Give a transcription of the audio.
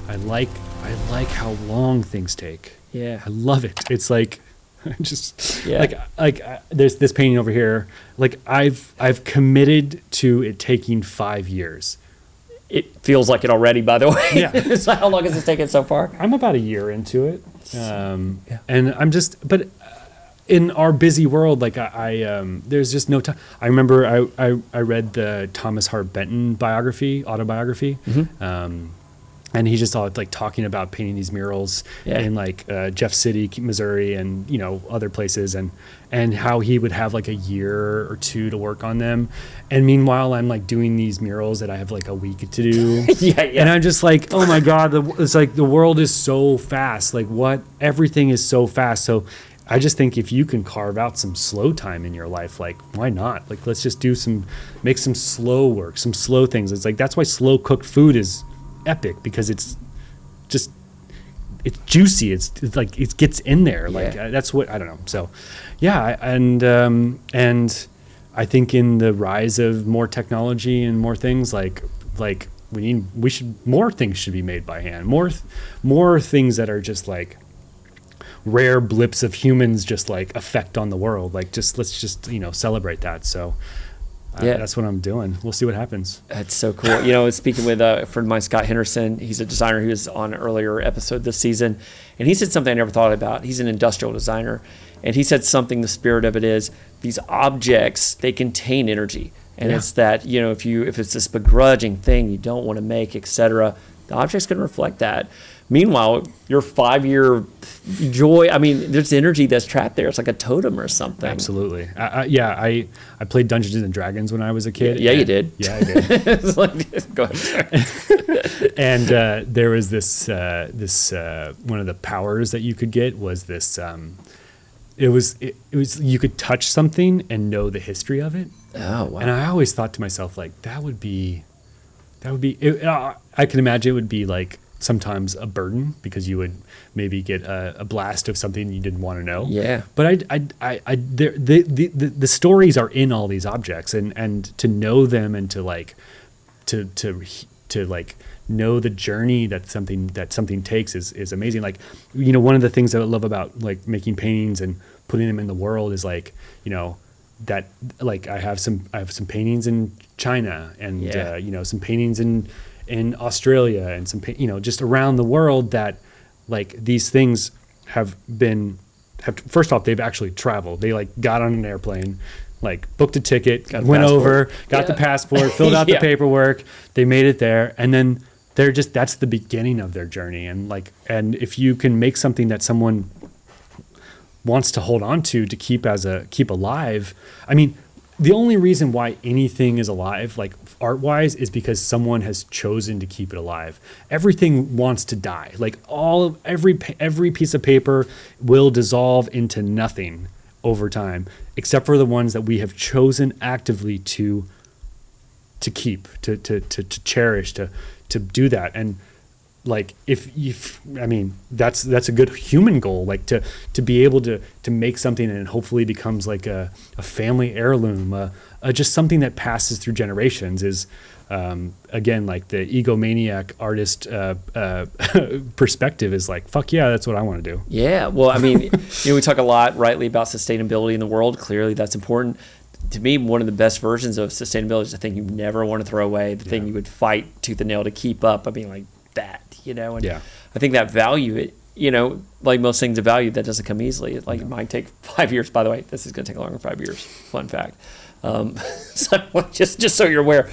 I like how long things take. Yeah. I love it. It's like just there's this painting over here. Like I've committed to it taking 5 years. It feels like it already, by the way. Yeah. So how long has this taken so far? I'm about a year into it. And I'm just, but in our busy world, like I there's just no time. I remember I read the Thomas Hart Benton autobiography. And he just like talking about painting these murals in like Jeff City, Missouri, and other places, and how he would have like a year or two to work on them, and meanwhile I'm like doing these murals that I have like a week to do. And I'm just like, oh my God, it's like the world is so fast. Like everything is so fast. So I just think if you can carve out some slow time in your life, like why not? Like let's just make some slow work, some slow things. It's like that's why slow cooked food is epic, because it's juicy. It's like it gets in there. Like that's what I don't know. So and I think in the rise of more technology and more things, like more things should be made by hand. More things that are just like rare blips of humans just like effect on the world. Like let's just celebrate that. So that's what I'm doing. We'll see what happens. That's so cool. Speaking with a friend of mine, Scott Henderson, he's a designer. He was on an earlier episode this season, and he said something I never thought about. He's an industrial designer, and he said something, the spirit of it is these objects, they contain energy. And it's that, if it's this begrudging thing you don't want to make, etc., the object's going to reflect that. Meanwhile, your 5-year joy, I mean, there's energy that's trapped there. It's like a totem or something. Absolutely. I played Dungeons and Dragons when I was a kid. Yeah, you did. Yeah, I did. It's like, go ahead. And there was this one of the powers that you could get was this. It was you could touch something and know the history of it. Oh wow! And I always thought to myself, like, that would be. I can imagine it would be like sometimes a burden, because you would maybe get a blast of something you didn't want to know. Yeah. But the stories are in all these objects, and to know them and to like to like know the journey that something takes is amazing. Like, one of the things that I love about like making paintings and putting them in the world is like, that like I have some paintings in China and some paintings in Australia and some just around the world, that like these things have first off, they've actually traveled. They like got on an airplane, like booked a ticket, went over, got the passport, filled out the paperwork, they made it there, and then that's the beginning of their journey. And if you can make something that someone wants to hold on to keep alive. I mean, the only reason why anything is alive, like art-wise, is because someone has chosen to keep it alive. Everything wants to die. Like every piece of paper will dissolve into nothing over time, except for the ones that we have chosen actively to keep, to cherish, to do that. And like that's a good human goal, like to be able to make something and it hopefully becomes like a family heirloom, just something that passes through generations is again, like the egomaniac artist perspective is like, fuck yeah, that's what I want to do. Yeah, well, I mean, we talk a lot rightly about sustainability in the world. Clearly that's important. To me, one of the best versions of sustainability is the thing you never want to throw away, the thing you would fight tooth and nail to keep up. I mean, like that, and I think that value, like most things of value, that doesn't come easily. It might take 5 years. By the way, this is going to take longer than 5 years. Fun fact. So just so you're aware.